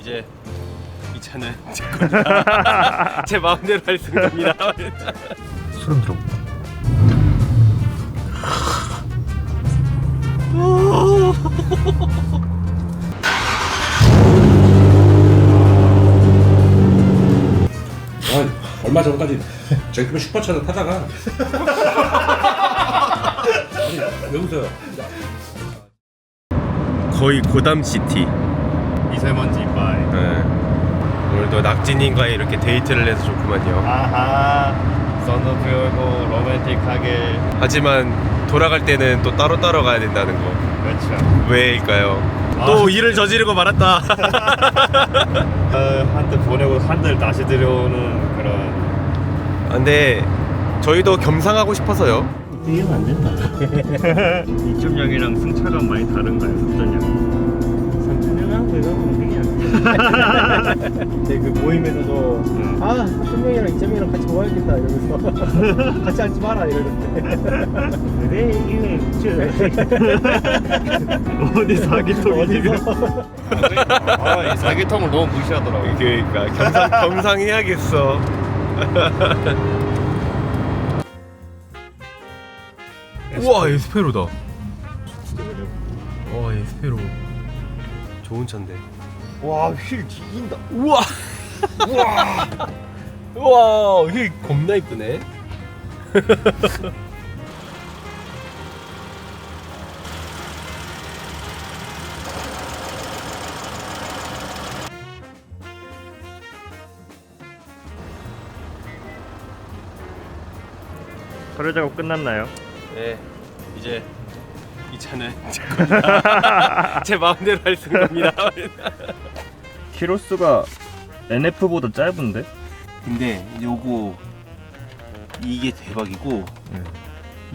이제 이 차는 제 겁니다. 제 마음대로 할 수 있는 겁니다. 소름 들어. 얼마 전까지 저기 슈퍼차를 타다가 아니 왜 웃어요? 거의 고담시티. 미세먼지 이빠이. 네. 오늘도 낙진님과의 이렇게 데이트를 해서 좋구만요. 아하. 선도 피우고 로맨틱하게. 하지만 돌아갈 때는 또 따로 가야 된다는 거. 그렇죠. 왜일까요? 또 일을 저지르고 말았다. 한대 보내고 한대 다시 들여오는 그런. 근데 저희도 겸상하고 싶어서요. 이해가 안 된다. 2.0이랑 승차감 많이 다른가요? 3.0? 3.0하고 이거 공등이야. 그 모임에서도 아 3.0이랑 2.0이랑 같이 모아야겠다 이러면서 같이 앉지 마라 이러는데 그래 이게 어디 사기통이지? 어디서 이 사기통을 너무 무시하더라고. 그러니까 겸상해야겠어. 우와 에스페로다. 와 에스페로 좋은 차인데. 와, 휠 뒤진다. 우와 우와 휠 겁나 이쁘네. 서류 작업 끝났나요? 네 이제 이 차는 제 겁니다. 제 마음대로 할 수 있는 겁니다. 키로수가 NF보다 짧은데? 근데 요거 이게 대박이고 네.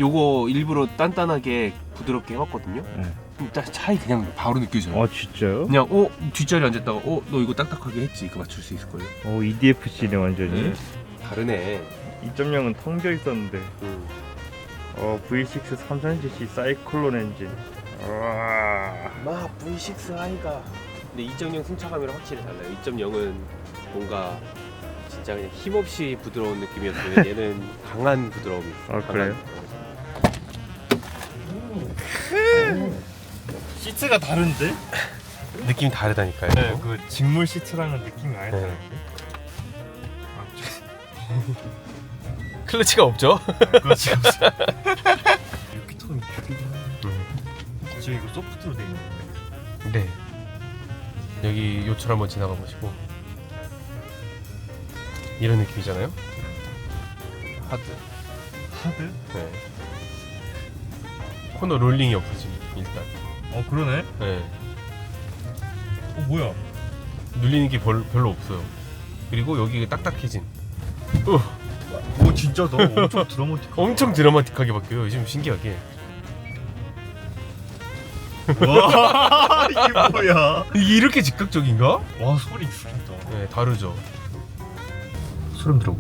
요거 일부러 단단하게 부드럽게 해봤거든요. 네. 일단 차이 그냥 바로 느껴져요. 진짜요? 그냥 뒷자리 앉았다가 너 이거 딱딱하게 했지? 이거 맞출 수 있을 거예요. EDFC네 완전히. 다르네. 2.0은 텅 비어 있었는데. V6 3000cc 사이클론 엔진. 막 V6 하이가. 근데 2.0 승차감이랑 확실히 달라요. 2.0은 뭔가 진짜 그냥 힘없이 부드러운 느낌이었어요. 얘는 강한 부드러움이 있어요. 그래요? 시트가 다른데? 느낌이 다르다니까요. 네, 그 직물 시트랑은 느낌이 아예 네. 다른데? 클러치가 없죠? 그렇지. 이렇게 톤이 죽이긴 하네. 지금 이거 소프트로 돼 있는데. 네. 여기 요철 한번 지나가 보시고 이런 느낌이잖아요. 하드. 하드? 네. 코너 롤링이 없어지고 일단. 그러네. 네. 뭐야? 눌리는 게 별로 없어요. 그리고 여기 딱딱해진. 오 진짜다. 엄청 드라마틱. 엄청 드라마틱하게 바뀌어요. 지금 신기하게. 와 이게 뭐야? 이게 이렇게 즉각적인가? 와 소리 죽인다. 네, 다르죠. 소름 들어.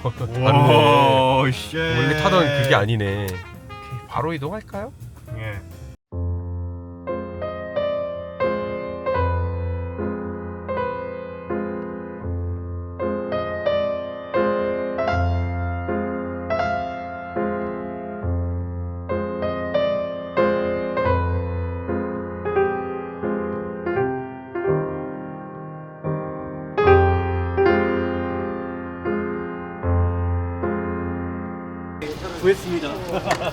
다르네. 쉣. 원래 타던 그게 아니네. 바로 이동할까요? 예. 구했습니다.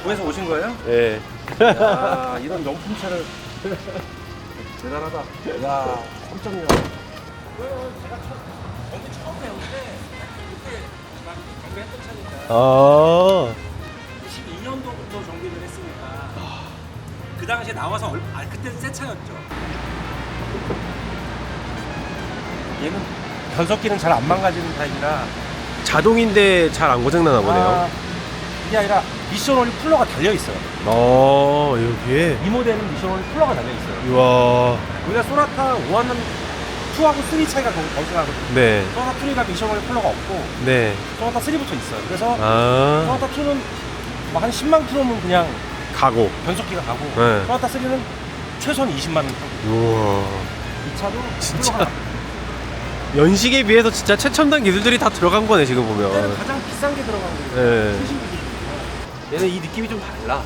구에서 오신 거예요? 네. 야 이런 명품차를 대단하다. 야 3.0. 아. 22년도부터 정비를 했으니까 그 당시에 나와서 그때는 새 차였죠. 얘는 변속기는 잘 안 망가지는 타입이라 자동인데 잘 안 고장나나 보네요. 이게 아니라 미션 오일 쿨러가 달려 있어요. 여기에. 이 모델은 미션 오일 쿨러가 달려 있어요. 우와. 우리가 소나타 1은 2하고 3 차이가 거기서 나거든요. 네. 소나타 3가 미션 오일 쿨러가 없고 네. 소나타 3부터 있어요. 그래서 아. 소나타 2는 뭐 한 10만 킬로면 그냥 가고. 변속기가 가고 네. 소나타 3는 최소한 20만 원 타고 우와. 이 차도 진짜. 들어가. 연식에 비해서 진짜 최첨단 기술들이 다 들어간 거네 지금 그때는 보면. 가장 비싼 게 들어간 거예요. 네. 최신 기술. 얘는 이 느낌이 좀 달라.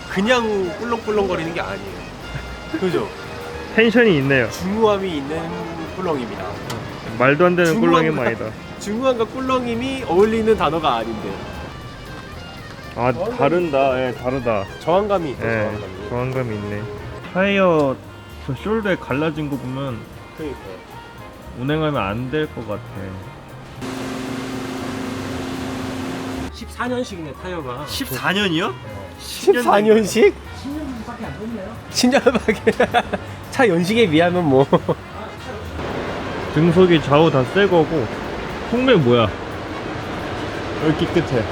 그냥 꿀렁꿀렁거리는 게 아니에요. 그죠? 텐션이 있네요. 중후함이 있는 꿀렁입니다. 말도 안 되는 중후함과- 꿀렁임 아니다. 중후함과 꿀렁임이 어울리는 단어가 아닌데. 아 다른다. 예, 다르다. 저항감이 있어. 예, 저항감이. 저항감이 있네. 타이어 저 숄더에 갈라진 거 보면 그러니까. 운행하면 안 될 것 같아. 14년식이네 타이어가. 14년이요? 14년식? 10년밖에 안 됐네요. 10년밖에. 차 연식에 비하면 뭐. 등속이 좌우 다 새 거고. 통맥 뭐야? 여기 끝에.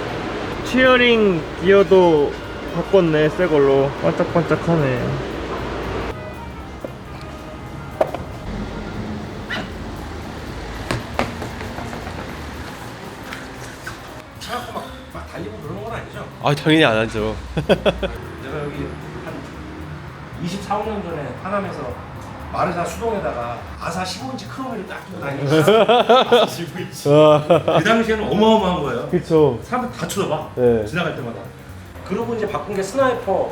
스티어링 기어도 바꿨네, 새 걸로. 반짝반짝하네. 차 갖고 막 달리고 그러는 건 아니죠? 아 당연히 안 하죠. 내가 여기 한 24, 5년 전에 하남에서 마르자 수동에다가 아사 15인치 크롬을 딱 끼고 다니니까 그 당시에는 어마어마한 거예요. 그쵸. 사람들 다 쳐다봐. 네. 지나갈 때마다. 그러고 이제 바꾼 게 스나이퍼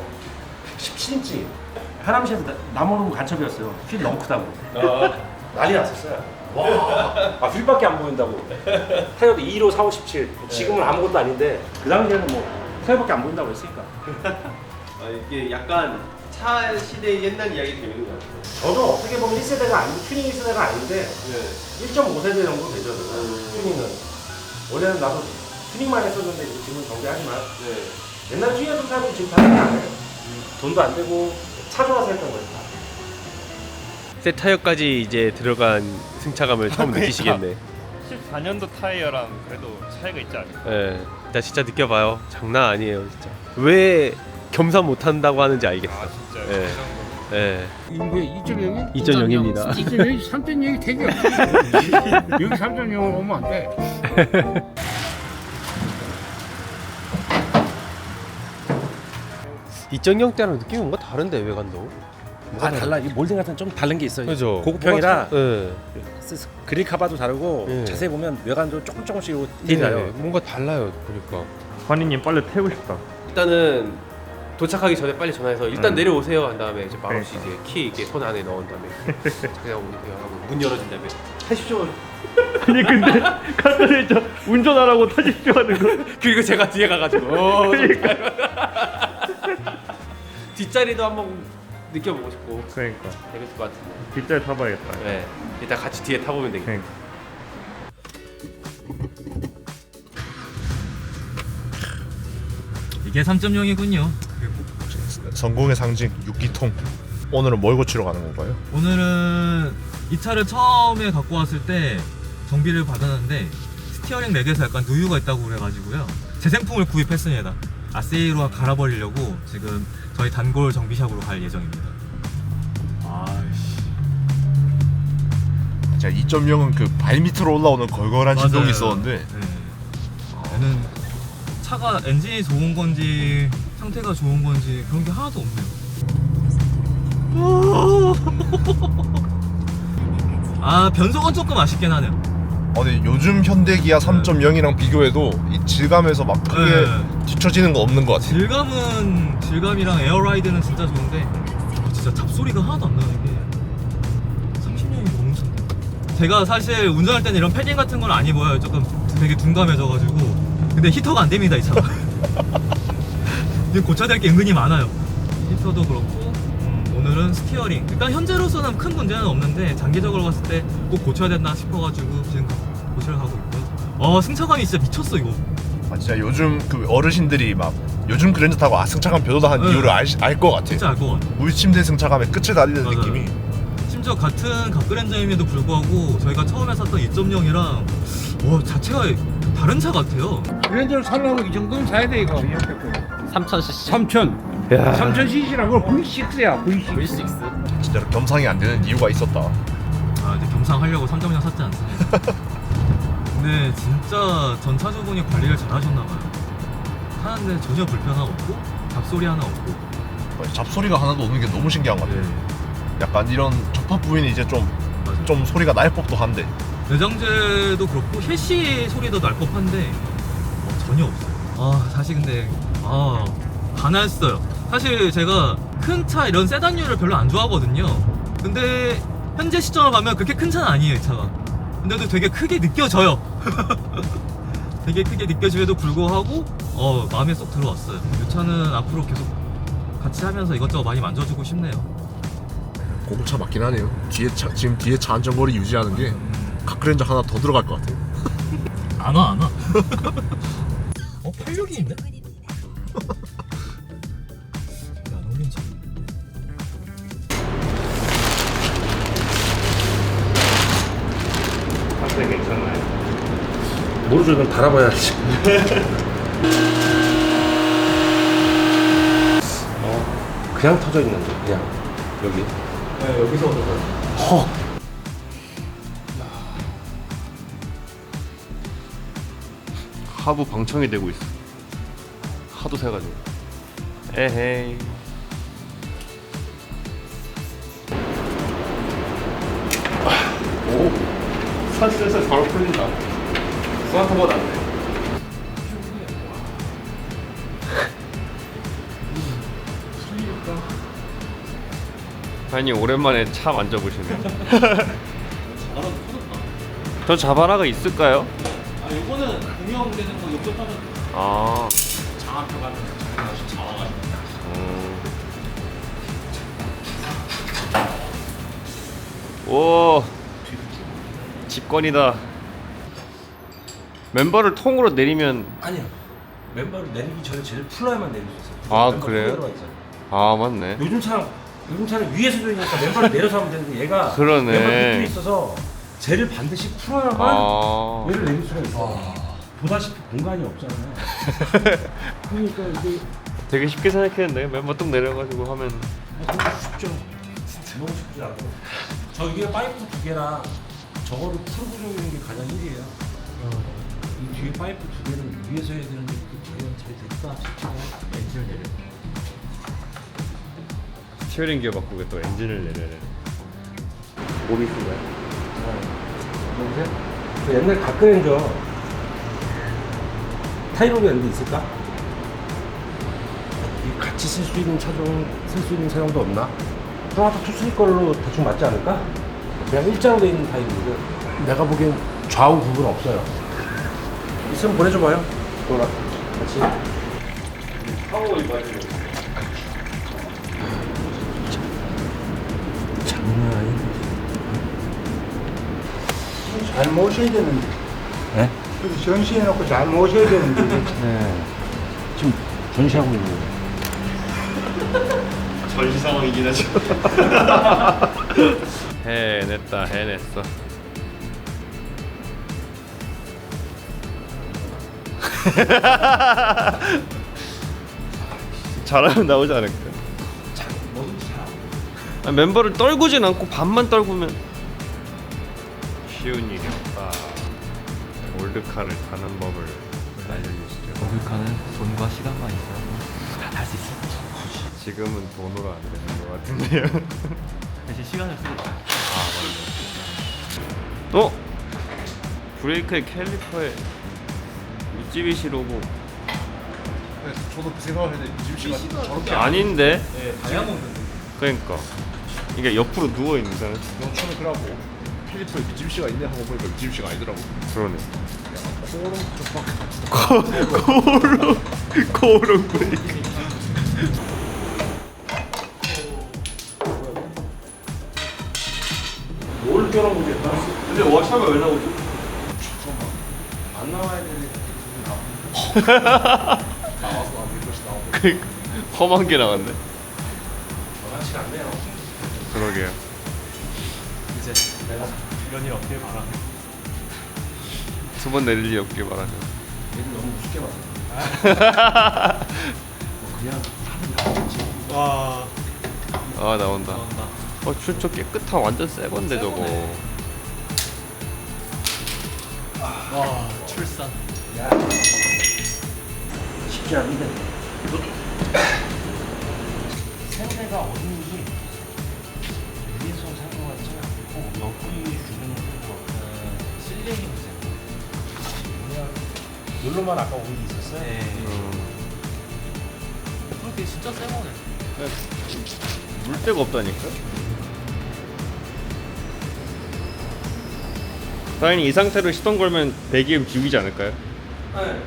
17인치. 하남시에서 나무는 간첩이었어요. 휠 너무 크다고. 난리 났었어요. 와, 휠밖에 안 보인다고. 타이어도 2로 4, 5, 17. 지금은 아무것도 아닌데 그 당시에는 뭐 타이어밖에 안 보인다고 했으니까. 아, 이게 약간 차 시대의 옛날 이야기 재밌는 것 같아요. 저도 어떻게 보면 1세대가 아니고 튜닝 1세대가 아닌데 네. 1.5세대 정도 되죠. 튜닝은. 원래는 나도 튜닝만 했었는데 이제 지금은 정비하지만 네. 옛날 튜닝했던 사람이 지금 다 안 해요. 돈도 안 되고 차 좋아서 했던 거니까. 새 타이어까지 이제 들어간 승차감을 처음 느끼시겠네. 14년도 타이어랑 그래도 차이가 있지 않을까? 예. 일단 진짜 느껴봐요. 장난 아니에요, 진짜. 왜 겸사 못한다고 하는지 알겠어. 진짜요? 예. 예. 이거 뭐야 2.0이? 2.0입니다. 2.0이 3.0이 되게 없어. 여기 3.0으로 오면 안 돼. 이정형 때랑 느낌이 뭔가 다른데 외관도. 아 달라. 이 몰딩 같은 좀 다른 게 있어요. 그죠. 고급형이라 예. 그릴 카바도 다르고 예. 자세히 보면 외관도 조금씩 달라요. 네, 뭔가 달라요, 보니까. 환희님 빨리 태우고 싶다. 일단은 도착하기 전에 빨리 전화해서 일단 응. 내려오세요 한 다음에 이제 말없이 그러니까. 이제 키 이렇게 손 안에 넣은 다음에 자기가 오니까 하고 문 열어준 다음에 타십시오. 아니 근데 카트레이저 운전하라고 타십시오 하는 거. 그리고 제가 뒤에 가가지고 뒷자리도 한번 느껴보고 싶고 그러니까 재밌을 것 같은데. 뒷자리 타봐야겠다. 네, 일단 같이 뒤에 타보면 되겠다. 그러니까. 이게 3.0이군요. 성공의 상징 6기통. 오늘은 뭘 고치러 가는 건가요? 오늘은 이 차를 처음에 갖고 왔을 때 정비를 받았는데 스티어링 렉에서 약간 누유가 있다고 그래가지고요. 재생품을 구입했습니다. 아세이로 갈아버리려고 지금 저희 단골 정비샵으로 갈 예정입니다. 제가 2.0은 그 발밑으로 올라오는 걸걸한 맞아요. 신동이 있었는데 네. 얘는 차가 엔진이 좋은 건지 상태가 좋은 건지 그런 게 하나도 없네요. 아 변속은 조금 아쉽긴 하네요. 근데 요즘 현대기아 3.0이랑 비교해도 이 질감에서 막 크게 네. 뒤처지는 거 없는 것 같아요. 질감이랑 에어라이드는 진짜 좋은데 진짜 잡소리가 하나도 안 나는 게 30년이 너무 찬데. 제가 사실 운전할 때는 이런 패딩 같은 건 안 입어요. 조금 되게 둔감해져가지고. 근데 히터가 안 됩니다 이 차가. 이제 고쳐야 될 게 은근히 많아요. 히터도 그렇고 오늘은 스티어링. 일단 현재로서는 큰 문제는 없는데 장기적으로 봤을 때 꼭 고쳐야 된다 싶어가지고 지금 고치러 가고 있고요. 승차감이 진짜 미쳤어 이거. 진짜 요즘 그 어르신들이 막 요즘 그랜저 타고 승차감 별로다 한 네. 이유를 알 것 같아. 진짜 알 것 같아. 물침대 승차감의 끝을 달리는 맞아요. 느낌이. 심지어 같은 갑그랜저임에도 불구하고 저희가 처음에 샀던 2.0이랑 와 자체가 다른 차 같아요. 그랜저를 살려고 이 정도는 사야 돼 이거. 3000cc. 3000. 3000cc라고 V6야 V6. 진짜로 겸상이 안 되는 이유가 있었다. 아 근데 겸상하려고 3.0 샀지 않습니다. 근데 진짜 전차주분이 관리를 잘 하셨나봐요. 타는데 전혀 불편 하나 없고 잡소리 하나 없고 잡소리가 하나도 없는 게 너무 신기한 것 같아요. 약간 이런 접합 부위는 이제 좀 소리가 날 법도 한데 내장재도 그렇고 셰시 소리도 날 법한데 전혀 없어요. 사실 근데 반했어요. 사실 제가 큰 차 이런 세단류를 별로 안 좋아하거든요. 근데 현재 시점을 가면 그렇게 큰 차는 아니에요, 이 차가. 근데도 되게 크게 느껴져요. 되게 크게 느껴짐에도 불구하고 마음에 쏙 들어왔어요. 이 차는 앞으로 계속 같이 하면서 이것저것 많이 만져주고 싶네요. 고급차 맞긴 하네요. 지금 뒤에 차 안전거리 유지하는 게 카크렌저 하나 더 들어갈 것 같아요. 안 와. 86인데? 안 어울린 차. 상태 괜찮나요? 모르죠. 이건 달아봐야지. 그냥 터져 있는데 그냥 여기. 네, 여기서 얻어서. 하부 방청이 되고 있어. 하도 세가지고. 에헤이. 오, 살살살 바로 풀린다. 스마트보다 안 돼. 아니 오랜만에 차 만져보시네요. 자바라도 터졌다. 저 자바라가 있을까요? 요거는 공유되는 거 옆접하면 아. 장압표 가면 다시 잡아가지고. 오, 직권이다. 멤버를 통으로 내리면 아니요. 멤버를 내리기 전에 쟤를 풀어야만 내릴 수 있어요. 아, 멤버 그래요? 들어가 있잖아요. 아 맞네. 요즘 차는 위에서 조이니까 멤버를 내려서 하면 되는데 얘가 그러네. 멤버 밑에 있어서 쟤를 반드시 풀어야만 아, 얘를 내릴 수가 있어. 보다시피 공간이 없잖아요. 그러니까 이게 되게 쉽게 생각했는데 멤버 뚝 내려가지고 하면 너무 쉽죠. 너무 쉽지 않고. 저 위에 파이프 2개랑 저거를 풀고 조이는 게 가장 일이에요. 이 뒤에 파이프 2개를 위에서 해야 되는데 그게 과연 잘 될까 싶어요. 엔진을 내려. 스티어링 기어 바꾸고 또 엔진을 내려야 돼. 몸이 쓴 거야? 여보세요? 저 옛날 가크렌저 타이로비 연대 있을까? 이 같이 쓸 수 있는 차종, 쓸 수 있는 차종도 없나? 토마토 투스리 걸로 대충 맞지 않을까? 그냥 일자로 돼 있는 타입이거든. 내가 보기엔 좌우 구분 없어요. 있으면 보내줘봐요. 또라 같이. 파워 이바지. 장난 아닌데. 잘 모셔야 되는데. 네? 그래서 전시해놓고 잘 모셔야 되는데. 네. 지금 전시하고 있는 거예요. 전시 상황이긴 하죠. 해냈어. 잘하면 나오지 않을까? 뭐든지 잘. 멤버를 떨구진 않고 반만 떨구면 쉬운 일이 없다. 올드카를 타는 법을 알려주시죠. 올드카는 돈과 시간만 있어도 할 수 있어. 지금은 돈으로 안 되는 것 같은데요. 대신 시간을 쓰고. 또 브레이크의 캘리퍼에 미쯔비시 로고. 저도 그 생각을 했는데 이집씨가 저렇게 아닌데? 네, 다이아몬드. 그러니까 이게 옆으로 누워 있는 사람. 처음에 그러고 필리프에 이집씨가 있네 하고 보니까 이집씨가 아니더라고. 그러네. 코오롱 코오롱 브레이크. 뭘 껴놓으겠다. 근데 워셔가 왜 나오지? 안 나와야 되는데. 그러니까 험한 게 나갔네. 저같지가 않네요. 그러게요. 이제 내가 이런 일 없길 바라. 두 번 내릴 일 없길 바라죠. 얘는 너무 쉽게 봤어. 그냥 와. 아 나온다. 나온다. 저 깨끗한 완전 새 건데 저거. 와, 출산. 쉽지 않은데. 생새가 어딘지 위에서 사용하지 않고 여기 주변에 쓸레기 그냥 놀러만 아까 온 게 있었어요. 네. 그렇게 진짜 쎄거네. 물데가 없다니까. 사장님 이 상태로 시동 걸면 배기음 비우지 않을까요? 네.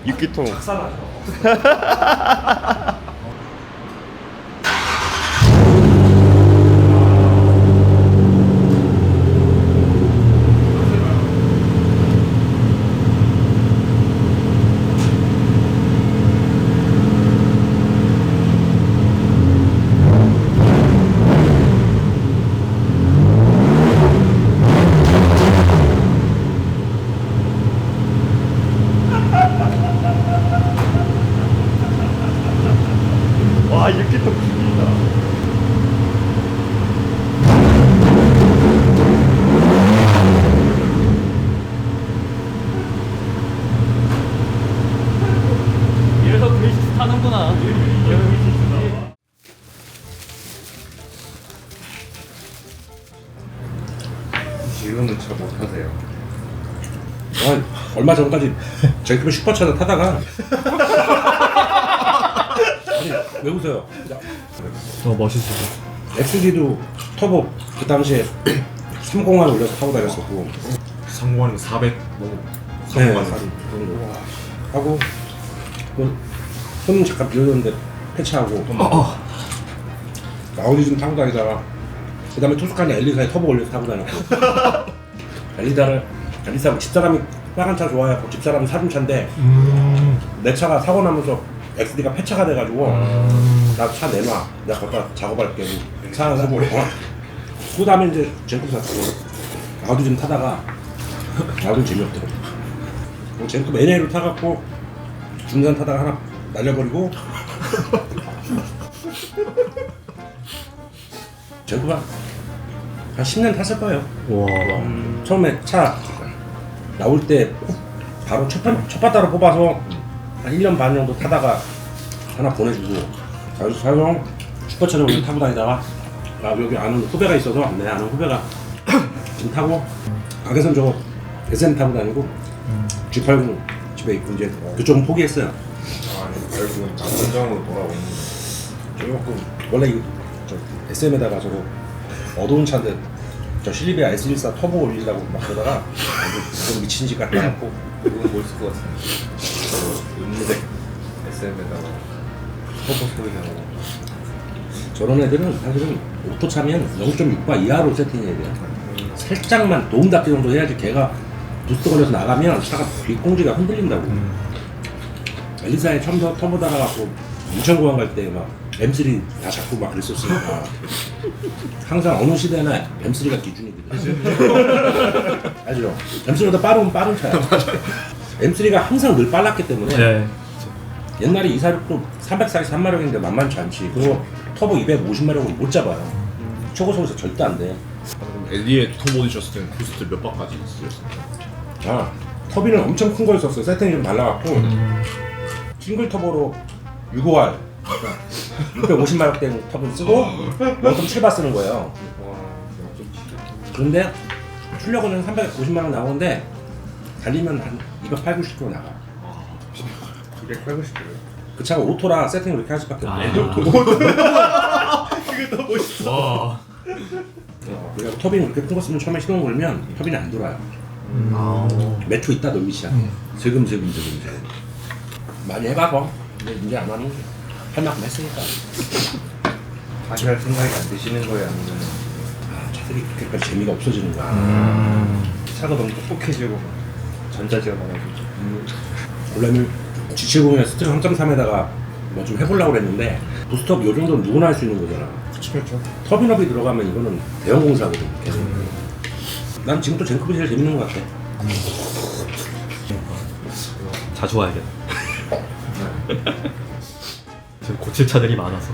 6기통. 작살나죠. 와 6기통 죽인다. 이래서 V6 타는구나. 지금은 잘 못하세요. 얼마 전까지 젠크맨 슈퍼차를 타다가 아니 왜 웃어요? 멋있어. XD도 터보 그 당시에 301 올려서 타고 다녔었고 상공하는 400 너무 네, 상공하는 하고 손 잠깐 비워줬는데 폐차하고 아우디 좀 타고 다니다가 그 다음에 투스카니 엘리사에 터보 올려서 타고 다녔고 엘리사 집사람이 빨간 차 좋아해서 집사람이 사준 차인데 내 차가 사고 나면서 XD가 폐차가 돼가지고 나 차 내놔 내가 갖다 작업할게 차 사고 그 다음에 이제 젠급 샀고 아우디 좀 타다가 아우디 재미없더라고 젠급 NA로 타갖고 중간 타다가 하나 날려버리고 젠급 한 10년 탔을 거예요. 처음에 차 나올 때 바로 첫 바다로 뽑아서 한 1년 반 정도 타다가 하나 보내주고 자유사용 슈퍼차를 올려 타고 다니다가 여기 아는 후배가 있어서 내 아는 후배가 지금 타고 악에선 저거 SM 타고 다니고 G80 집에 있고 이제 그쪽은 포기했어요. 결국은 안전장으로 돌아오는. 조금 원래 이거 저 SM에다가 저거 어두운 차인데 저 실리비아 S14 터보 올리려고 막 그러다가 이거 미친 짓 같다 갖고 그건 멋있을 것 같은데. 은색 SM에다가 터보 소리 나고. 저런 애들은 사실은 오토 차면 0.6바 이하로 세팅해야 돼요. 살짝만 도움 닫기 정도 해야지 걔가 부스트 걸려서 나가면 차가 뒷공지가 흔들린다고. 엘리사에 처음 터보 달아갖고 인천공항 갈 때 막 M3 다 잡고 막 그랬었으니까 항상 어느 시대나 M3가 기준이거든요. 알죠? M3보다 빠른 차야. M3가 항상 늘 빨랐기 때문에 네. 옛날에 246도 343마력인데 만만치 않지. 그거 터보 250마력은 못 잡아요. 초고속에서 절대 안 돼. 엘리에 터보 오디셨을 때는 부스트 몇 바까지 쓰셨습니까? 아, 터빈은 엄청 큰 걸 썼어요. 세팅이 좀 달라갖고 싱글 터보로 650R 650마력 된 터빈 쓰고 0.7바 쓰는 거예요. 그런데 출력은 한 350마력 나오는데 달리면 한 280km 나가. 280km. 그 차가 오토라 세팅을 이렇게 할 수밖에 없어요. 그게 더 멋있어. 와. 그래서 터빈 그렇게 큰 거 쓰면 처음에 시동 걸면 터빈이 안 돌아요. 몇 초 있다 돌리시 슬금슬금. 많이 해봐서 이제 안 하는 게 할 만큼 했으니까. 다시 할 생각이 안 드시는 거예요? 아니면 차들이 그렇게까지 재미가 없어지는 거야. 차가 너무 똑똑해지고 전자제어 나가지고. 원래는 G70에 스트링 3.3에다가 뭐 좀 해보려고 그랬는데 부스트업 요 정도는 누구나 할 수 있는 거잖아. 그렇죠. 터빈업이 들어가면 이거는 대형 공사거든. 계속. 난 지금도 젠크비 제일 재밌는 것 같아. 자주 와야겠다. 지금 고칠 차들이 많아서.